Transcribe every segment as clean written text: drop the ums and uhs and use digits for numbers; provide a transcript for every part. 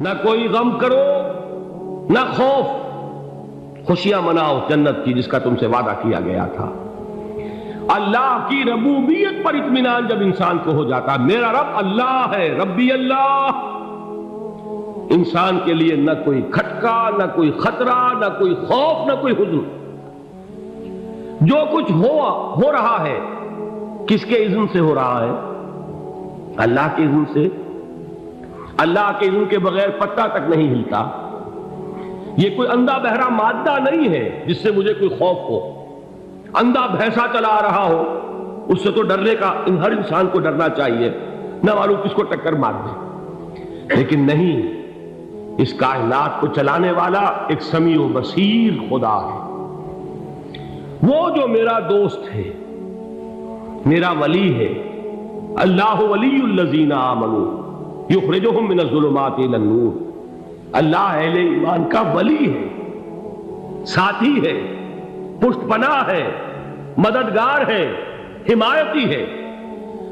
نہ کوئی غم کرو نہ خوف، خوشیاں مناؤ جنت کی جس کا تم سے وعدہ کیا گیا تھا۔ اللہ کی ربوبیت پر اطمینان جب انسان کو ہو جاتا، میرا رب اللہ ہے، ربی اللہ، انسان کے لیے نہ کوئی کھٹکا، نہ کوئی خطرہ، نہ کوئی خوف، نہ کوئی حزن۔ جو کچھ ہو رہا ہے کس کے اذن سے ہو رہا ہے؟ اللہ کے اذن سے۔ اللہ کے اذن کے بغیر پتہ تک نہیں ہلتا۔ یہ کوئی اندھا بہرا مادہ نہیں ہے جس سے مجھے کوئی خوف ہو۔ اندھا بھینسا چلا رہا ہو اس سے تو ڈرنے کا ہر انسان کو ڈرنا چاہیے، نہ معلوم کس کو ٹکر مار دے، لیکن نہیں، اس کائنات کو چلانے والا ایک سمیع و بصیر خدا ہے۔ وہ جو میرا دوست ہے، میرا ولی ہے، اللہ ولی الذین آمنوا یخرجہم من الظلمات الی النور، اللہ اہل ایمان کا ولی ہے، ساتھی ہے، پشت پناہ ہے، مددگار ہے، حمایتی ہے۔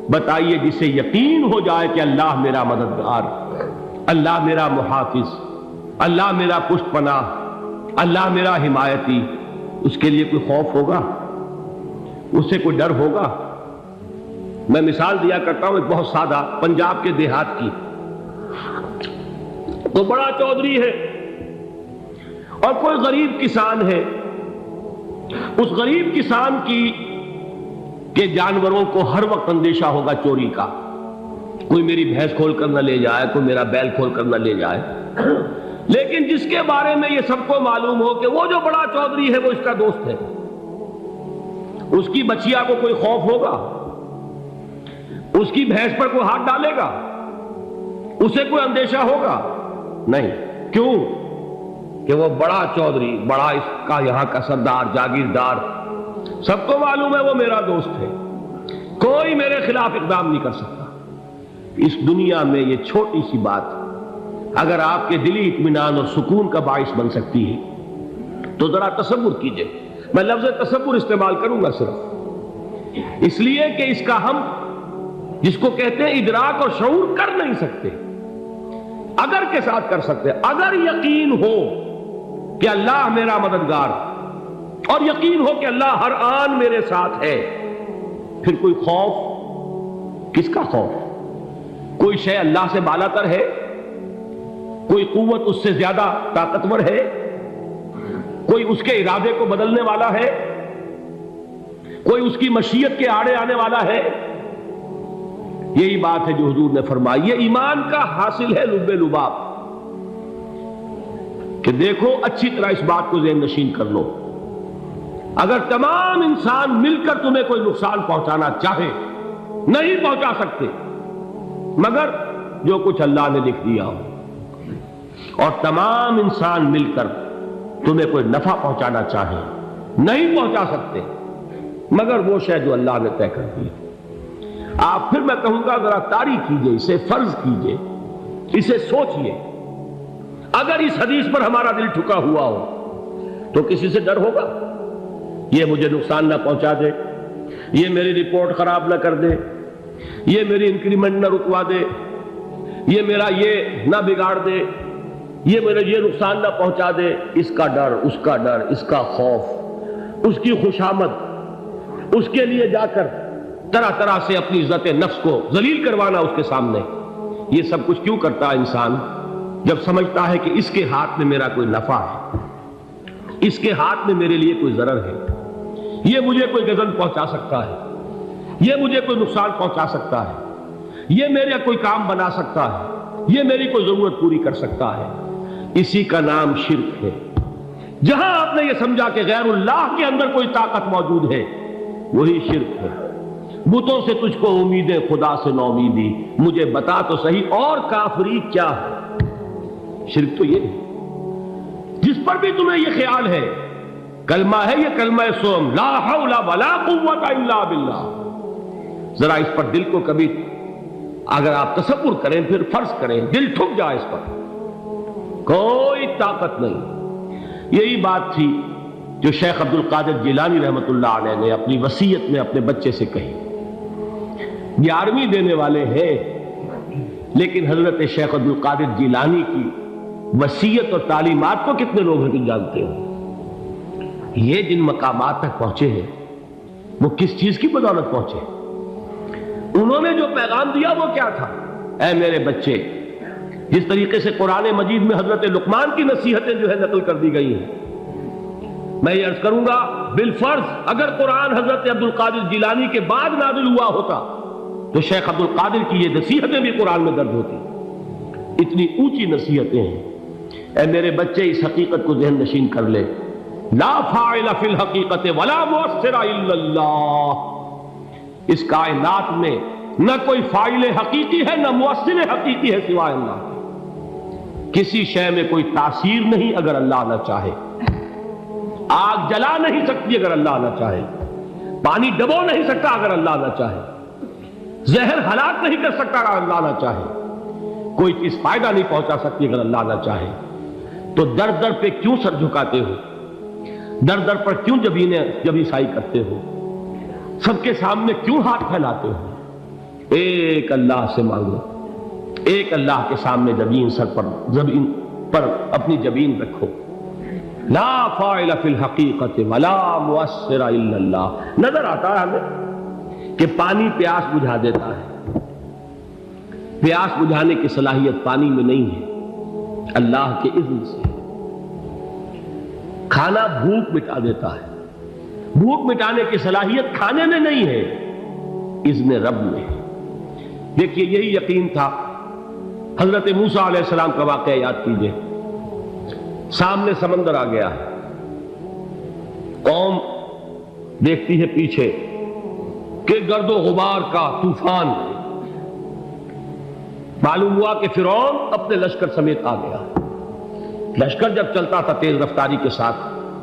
بتائیے جسے یقین ہو جائے کہ اللہ میرا مددگار، اللہ میرا محافظ، اللہ میرا پشت پناہ، اللہ میرا حمایتی، اس کے لیے کوئی خوف ہوگا؟ اس سے کوئی ڈر ہوگا؟ میں مثال دیا کرتا ہوں ایک بہت سادہ، پنجاب کے دیہات کی۔ تو بڑا چودھری ہے اور کوئی غریب کسان ہے۔ اس غریب کسان کے جانوروں کو ہر وقت اندیشہ ہوگا چوری کا، کوئی میری بھینس کھول کر نہ لے جائے، کوئی میرا بیل کھول کر نہ لے جائے۔ لیکن جس کے بارے میں یہ سب کو معلوم ہو کہ وہ جو بڑا چودھری ہے وہ اس کا دوست ہے، اس کی بچیا کو کوئی خوف ہوگا؟ اس کی بھینس پر کوئی ہاتھ ڈالے گا؟ اسے کوئی اندیشہ ہوگا؟ نہیں۔ کیوں؟ کہ وہ بڑا چودھری، بڑا اس کا یہاں کا سردار، جاگیردار، سب کو معلوم ہے وہ میرا دوست ہے، کوئی میرے خلاف اقدام نہیں کر سکتا۔ اس دنیا میں یہ چھوٹی سی بات اگر آپ کے دلی اطمینان اور سکون کا باعث بن سکتی ہے تو ذرا تصور کیجئے۔ میں لفظ تصور استعمال کروں گا صرف اس لیے کہ اس کا ہم جس کو کہتے ہیں ادراک اور شعور کر نہیں سکتے، اگر کے ساتھ کر سکتے۔ اگر یقین ہو کہ اللہ میرا مددگار اور یقین ہو کہ اللہ ہر آن میرے ساتھ ہے، پھر کوئی خوف؟ کس کا خوف؟ کوئی شے اللہ سے بالا تر ہے؟ کوئی قوت اس سے زیادہ طاقتور ہے؟ کوئی اس کے ارادے کو بدلنے والا ہے؟ کوئی اس کی مشیت کے آڑے آنے والا ہے؟ یہی بات ہے جو حضور نے فرمائی، یہ ایمان کا حاصل ہے لب لباب، کہ دیکھو اچھی طرح اس بات کو ذہن نشین کر لو، اگر تمام انسان مل کر تمہیں کوئی نقصان پہنچانا چاہے نہیں پہنچا سکتے، مگر جو کچھ اللہ نے لکھ دیا ہو، اور تمام انسان مل کر تمہیں کوئی نفع پہنچانا چاہے نہیں پہنچا سکتے، مگر وہ شے جو اللہ نے طے کر دی۔ آپ پھر میں کہوں گا ذرا طاری کیجئے، اسے فرض کیجئے، اسے سوچئے، اگر اس حدیث پر ہمارا دل ٹھکا ہوا ہو تو کسی سے ڈر ہوگا؟ یہ مجھے نقصان نہ پہنچا دے، یہ میری رپورٹ خراب نہ کر دے، یہ میری انکریمنٹ نہ رکوا دے، یہ میرا یہ نہ بگاڑ دے، یہ میرے یہ نقصان نہ پہنچا دے۔ اس کا ڈر، اس کا ڈر، اس کا خوف، اس کی خوشامد، اس کے لیے جا کر طرح طرح سے اپنی عزت نفس کو ذلیل کروانا اس کے سامنے، یہ سب کچھ کیوں کرتا ہے انسان؟ جب سمجھتا ہے کہ اس کے ہاتھ میں میرا کوئی نفع ہے، اس کے ہاتھ میں میرے لیے کوئی ضرر ہے، یہ مجھے کوئی غضب پہنچا سکتا ہے، یہ مجھے کوئی نقصان پہنچا سکتا ہے، یہ میرا کوئی کام بنا سکتا ہے، یہ میری کوئی ضرورت پوری کر سکتا ہے، اسی کا نام شرک ہے۔ جہاں آپ نے یہ سمجھا کہ غیر اللہ کے اندر کوئی طاقت موجود ہے، وہی شرک ہے۔ بتوں سے تجھ کو امیدیں، خدا سے نو امیدی، مجھے بتا تو صحیح اور کافری کیا ہے؟ شرک تو یہ ہے۔ جس پر بھی تمہیں یہ خیال ہے، کلمہ ہے یہ کلمہ سوم، لا حول ولا قوت الا باللہ، ذرا اس پر دل کو کبھی اگر آپ تصور کریں، پھر فرض کریں، دل ٹھک جائے اس پر، کوئی طاقت نہیں۔ یہی بات تھی جو شیخ عبد القادر جیلانی رحمۃ اللہ علیہ نے اپنی وصیت میں اپنے بچے سے کہی۔ 11ویں دینے والے ہیں، لیکن حضرت شیخ عبد القادر جیلانی کی وصیت اور تعلیمات کو کتنے لوگ ہیں تم جانتے ہو؟ یہ جن مقامات تک پہنچے ہیں وہ کس چیز کی بدولت پہنچے؟ انہوں نے جو پیغام دیا وہ کیا تھا؟ اے میرے بچے، جس طریقے سے قرآن مجید میں حضرت لقمان کی نصیحتیں جو ہے نقل کر دی گئی ہیں، میں یہ عرض کروں گا بالفرض اگر قرآن حضرت عبد القادر جیلانی کے بعد نازل ہوا ہوتا تو شیخ عبد القادر کی یہ نصیحتیں بھی قرآن میں درج ہوتی۔ اتنی اونچی نصیحتیں ہیں۔ اے میرے بچے، اس حقیقت کو ذہن نشین کر لے، لا فاعل فی الحقیقت ولا مؤثر الا اللہ۔ اس کائنات میں نہ کوئی فاعل حقیقی ہے نہ مؤثر حقیقی ہے سوائے اللہ کے۔ کسی شے میں کوئی تاثیر نہیں اگر اللہ نہ چاہے۔ آگ جلا نہیں سکتی اگر اللہ نہ چاہے، پانی ڈبو نہیں سکتا اگر اللہ نہ چاہے، زہر ہلاک نہیں کر سکتا اگر اللہ نہ چاہے، کوئی چیز فائدہ نہیں پہنچا سکتی اگر اللہ نہ چاہے۔ تو در در پہ کیوں سر جھکاتے ہو؟ در در پر کیوں جبیں سائی کرتے ہو؟ سب کے سامنے کیوں ہاتھ پھیلاتے ہو؟ ایک اللہ سے مانگو، ایک اللہ کے سامنے زمین پر اپنی جبین رکھو۔ لا فاعل فی الحقیقت ولا مؤثر الا اللہ۔ نظر آتا ہے ہمیں کہ پانی پیاس بجھا دیتا ہے، پیاس بجھانے کی صلاحیت پانی میں نہیں ہے، اللہ کے اذن سے۔ کھانا بھوک مٹا دیتا ہے، بھوک مٹانے کی صلاحیت کھانے میں نہیں ہے، اذن رب میں ہے۔ دیکھیے یہی یقین تھا حضرت موسیٰ علیہ السلام کا واقعہ یاد کیجئے۔ سامنے سمندر آ گیا ہے، قوم دیکھتی ہے پیچھے کہ گرد و غبار کا طوفان ہے۔ معلوم ہوا کہ فرعون اپنے لشکر سمیت آ گیا۔ لشکر جب چلتا تھا تیز رفتاری کے ساتھ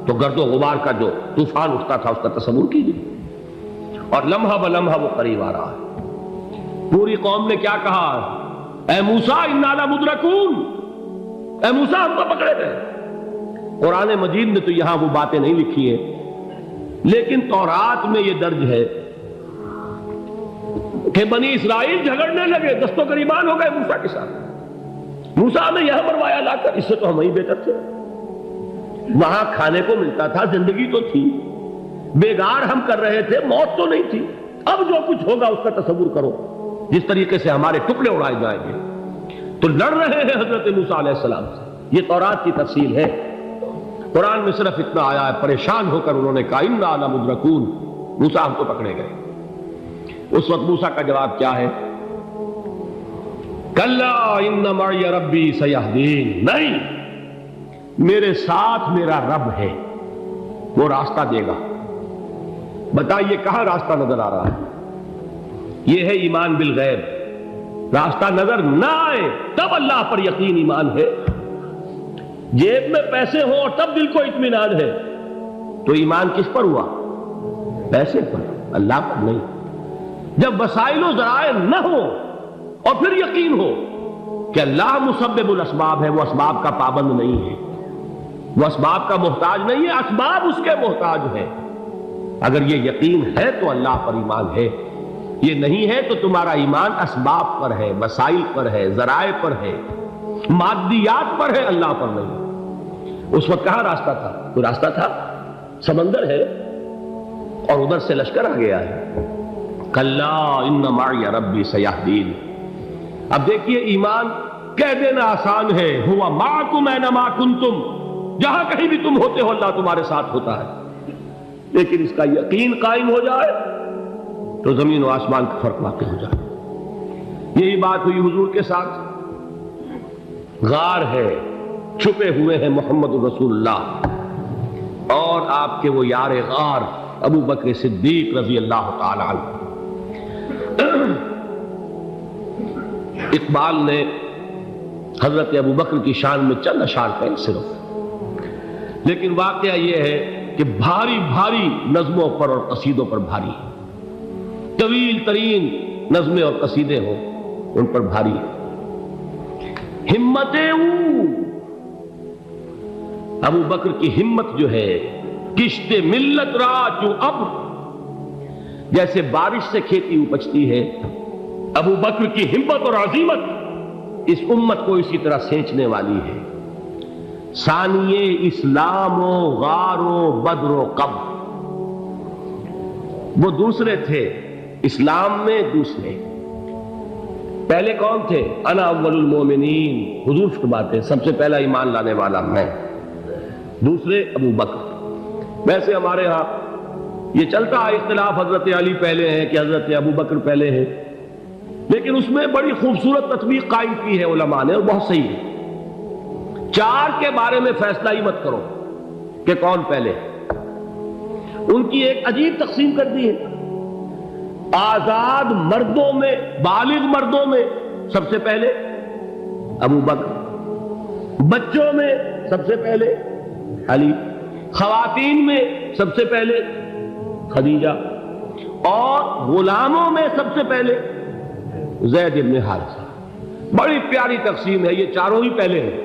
تو گرد و غبار کا جو طوفان اٹھتا تھا اس کا تصور کیجیے، اور لمحہ بلمحہ وہ قریب آ رہا ہے۔ پوری قوم نے کیا کہا؟ اے موسیٰ انا لمدرکون، اے موسیٰ ہم کو پکڑے گئے۔ قرآن مجید نے تو یہاں وہ باتیں نہیں لکھی ہیں، لیکن تورات میں یہ درج ہے کہ بنی اسرائیل جھگڑنے لگے، دست و گریبان ہو گئے موسیٰ کے ساتھ۔ موسیٰ نے یہاں مروایا لا کر، اس سے تو ہم ہی بہتر تھے، وہاں کھانے کو ملتا تھا، زندگی تو تھی، بیگار ہم کر رہے تھے، موت تو نہیں تھی۔ اب جو کچھ ہوگا اس کا تصور کرو، جس طریقے سے ہمارے ٹکڑے اڑائے جائیں گے۔ تو لڑ رہے ہیں حضرت موسیٰ علیہ السلام سے۔ یہ تورات کی تفصیل ہے، قرآن میں صرف اتنا آیا ہے، پریشان ہو کر انہوں نے کہا انا لمدرکون، موسیٰ ہم کو پکڑے گئے۔ اس وقت موسیٰ کا جواب کیا ہے؟ کلا ان معی ربی سیہدین، نہیں، میرے ساتھ میرا رب ہے، وہ راستہ دے گا۔ بتائیے کہاں راستہ نظر آ رہا ہے؟ یہ ہے ایمان بالغیب۔ راستہ نظر نہ آئے تب اللہ پر یقین ایمان ہے۔ جیب میں پیسے ہوں اور تب دل کو اطمینان ہے تو ایمان کس پر ہوا؟ پیسے پر، اللہ پر نہیں۔ جب وسائل و ذرائع نہ ہو اور پھر یقین ہو کہ اللہ مسبب الاسباب ہے، وہ اسباب کا پابند نہیں ہے، وہ اسباب کا محتاج نہیں ہے، اسباب اس کے محتاج ہے۔ اگر یہ یقین ہے تو اللہ پر ایمان ہے، یہ نہیں ہے تو تمہارا ایمان اسباب پر ہے، وسائل پر ہے، ذرائع پر ہے، مادیات پر ہے، اللہ پر نہیں۔ اس وقت کہاں راستہ تھا؟ کوئی راستہ تھا؟ سمندر ہے اور ادھر سے لشکر آ گیا ہے۔ کلا ان معی ربی سیہدین۔ اب دیکھیے ایمان کہہ دینا آسان ہے، ہوا معکم اینما کنتم، جہاں کہیں بھی تم ہوتے ہو اللہ تمہارے ساتھ ہوتا ہے، لیکن اس کا یقین قائم ہو جائے تو زمین و آسمان کا فرق واقع ہو جائے۔ یہی بات ہوئی حضور کے ساتھ۔ غار ہے، چھپے ہوئے ہیں محمد رسول اللہ اور آپ کے وہ یار غار ابو بکر صدیق رضی اللہ تعالی عنہ۔ اقبال نے حضرت ابو بکر کی شان میں چند اشعار کہیں صرف، لیکن واقعہ یہ ہے کہ بھاری بھاری نظموں پر اور قصیدوں پر بھاری ہے، طویل ترین نظمیں اور قصیدے ہوں ان پر بھاری ہے۔ ہمتیں ابو بکر کی ہمت جو ہے، کشت ملت را جو ابر، جیسے بارش سے کھیتی اپجتی ہے، ابو بکر کی ہمت اور عزیمت اس امت کو اسی طرح سینچنے والی ہے۔ ثانیے اسلام و غار و بدر و قبر، وہ دوسرے تھے اسلام میں، دوسرے پہلے کون تھے؟ انا اول المومنین، حضور فرماتے سب سے پہلا ایمان لانے والا میں، دوسرے ابو بکر۔ ویسے ہمارے ہاں یہ چلتا ہے اختلاف، حضرت علی پہلے ہیں کہ حضرت ابو بکر پہلے ہیں، لیکن اس میں بڑی خوبصورت تطبیق قائم کی ہے علماء نے، اور بہت صحیح ہے۔ چار کے بارے میں فیصلہ ہی مت کرو کہ کون پہلے، ان کی ایک عجیب تقسیم کر دی ہے۔ آزاد مردوں میں، بالغ مردوں میں سب سے پہلے ابو بکر، بچوں میں سب سے پہلے علی، خواتین میں سب سے پہلے خدیجہ، اور غلاموں میں سب سے پہلے زید بن حارثہ۔ بڑی پیاری تقسیم ہے، یہ چاروں ہی پہلے ہیں،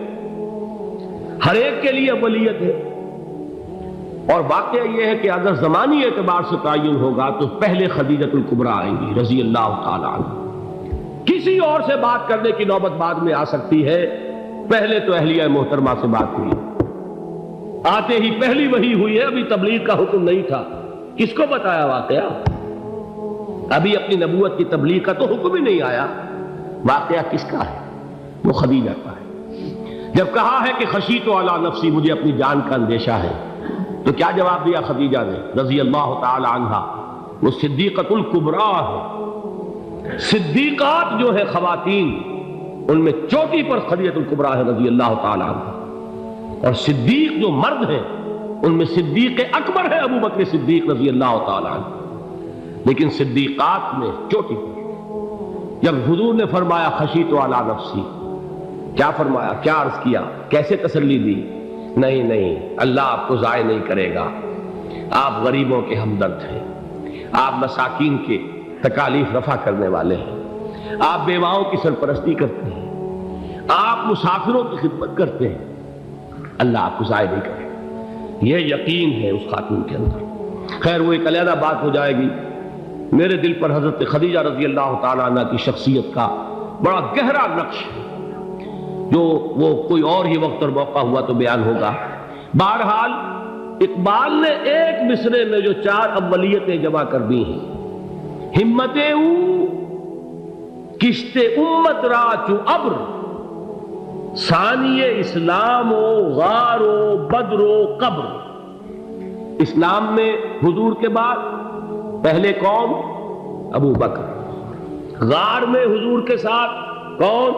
ہر ایک کے لیے اولیت ہے۔ اور واقعہ یہ ہے کہ اگر زمانی اعتبار سے تعین ہوگا تو پہلے خدیجۃ الکبریٰ آئیں گی رضی اللہ تعالی عنہ، کسی اور سے بات کرنے کی نوبت بعد میں آ سکتی ہے، پہلے تو اہلیہ محترمہ سے بات ہوئی، آتے ہی پہلی وحی ہوئی ہے، ابھی تبلیغ کا حکم نہیں تھا۔ کس کو بتایا واقعہ؟ ابھی اپنی نبوت کی تبلیغ کا تو حکم ہی نہیں آیا، واقعہ کس کا ہے؟ وہ خدیجہ کا ہے۔ جب کہا ہے کہ خشیت علی نفسی، مجھے اپنی جان کا اندیشہ ہے، تو کیا جواب دیا خدیجہ نے رضی اللہ تعالی عنہا؟ وہ صدیقۃ الکبریٰ ہے، صدیقات جو ہے خواتین ان میں چوٹی پر خدیجۃ الکبریٰ ہے رضی اللہ تعالی عنہا، اور صدیق جو مرد ہیں ان میں صدیق اکبر ہے ابو بکر صدیق رضی اللہ تعالی عنہ، لیکن صدیقات میں چوٹی پر۔ جب حضور نے فرمایا خشیت علی نفسی، کیا فرمایا، کیا عرض کیا، کیسے تسلی دی؟ نہیں نہیں، اللہ آپ کو ضائع نہیں کرے گا، آپ غریبوں کے ہمدرد ہیں، آپ مساکین کے تکالیف رفع کرنے والے ہیں، آپ بیواؤں کی سرپرستی کرتے ہیں، آپ مسافروں کی خدمت کرتے ہیں، اللہ آپ کو ضائع نہیں کرے گا۔ یہ یقین ہے اس خاتون کے اندر۔ خیر وہ ایک علیحدہ بات ہو جائے گی۔ میرے دل پر حضرت خدیجہ رضی اللہ تعالیٰ عنہ کی شخصیت کا بڑا گہرا نقش ہے، جو وہ کوئی اور ہی وقت اور موقع ہوا تو بیان ہوگا۔ بہرحال اقبال نے ایک مصرے میں جو چار اولیتیں جمع کر دی ہیں، ہمتیں او کشت امت را چو ابر، ثانی اسلام و غار و بدر و قبر۔ اسلام میں حضور کے بعد پہلے کون؟ ابو بکر۔ غار میں حضور کے ساتھ کون؟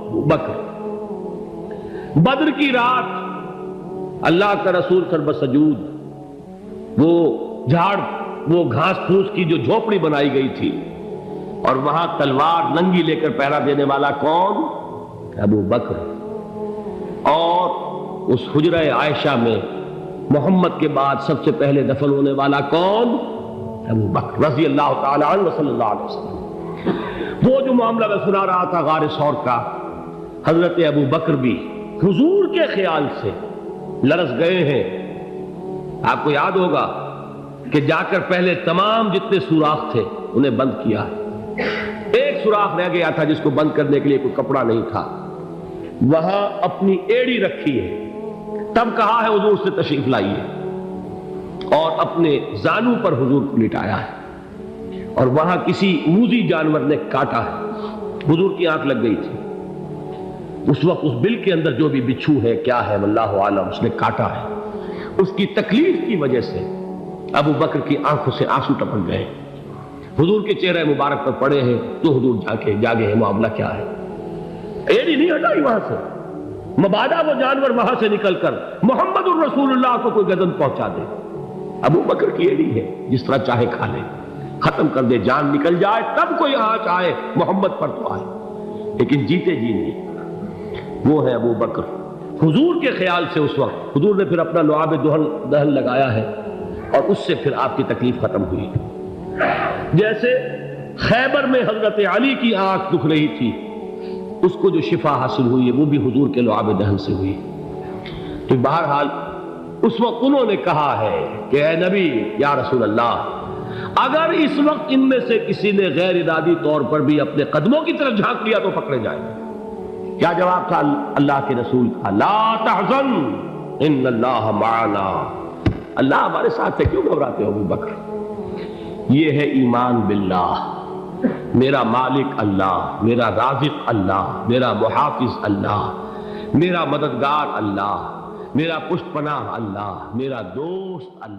ابو بکر۔ بدر کی رات اللہ کا رسول سر سجود، وہ جھاڑ، وہ گھاس پھوس کی جو جھوپڑی بنائی گئی تھی، اور وہاں تلوار ننگی لے کر پہرا دینے والا کون؟ ابو بکر۔ اور اس حجرہ عائشہ میں محمد کے بعد سب سے پہلے دفن ہونے والا کون؟ ابو بکر رضی اللہ تعالی عنہ وصلی اللہ علیہ وسلم۔ وہ جو معاملہ میں سنا رہا تھا غار ثور کا، حضرت ابو بکر بھی حضور کے خیال سے لرز گئے ہیں۔ آپ کو یاد ہوگا کہ جا کر پہلے تمام جتنے سوراخ تھے انہیں بند کیا ہے، ایک سوراخ رہ گیا تھا جس کو بند کرنے کے لیے کوئی کپڑا نہیں تھا، وہاں اپنی ایڑی رکھی ہے، تب کہا ہے حضور سے تشریف لائیے، اور اپنے زانو پر حضور کو لٹایا ہے، اور وہاں کسی موذی جانور نے کاٹا ہے، حضور کی آنکھ لگ گئی تھی، اس وقت اس بل کے اندر جو بھی بچھو ہے کیا ہے واللہ عالم، اس نے کاٹا ہے، اس کی تکلیف کی وجہ سے ابو بکر کی آنکھوں سے آنسو ٹپک گئے، حضور کے چہرے مبارک پر پڑے ہیں، تو حضور جاگے ہیں، معاملہ کیا ہے؟ ایڑی نہیں ہٹائی وہاں سے، مبادا وہ جانور وہاں سے نکل کر محمد الرسول اللہ کو کوئی گزن پہنچا دے، ابو بکر کی ایڑی ہے، جس طرح چاہے کھا لے، ختم کر دے، جان نکل جائے تب کوئی آنچ آئے، محمد پر تو آئے، لیکن جیتے جی نہیں۔ وہ ہے ابو بکر۔ حضور کے خیال سے اس وقت حضور نے پھر اپنا لعاب دہن لگایا ہے، اور اس سے پھر آپ کی تکلیف ختم ہوئی۔ جیسے خیبر میں حضرت علی کی آنکھ دکھ رہی تھی، اس کو جو شفا حاصل ہوئی ہے وہ بھی حضور کے لعاب دہن سے ہوئی۔ تو بہرحال اس وقت انہوں نے کہا ہے کہ اے نبی یا رسول اللہ، اگر اس وقت ان میں سے کسی نے غیر ارادی طور پر بھی اپنے قدموں کی طرف جھانک لیا تو پکڑے جائیں گے، کیا جواب تھا اللہ کے رسول کا؟ لا تحزن ان اللہ معنا، اللہ ہمارے ساتھ ہے، کیوں گھبراتے ہو ابو بکر؟ یہ ہے ایمان باللہ، میرا مالک اللہ، میرا رازق اللہ، میرا محافظ اللہ، میرا مددگار اللہ، میرا پشت پناہ اللہ، میرا دوست اللہ۔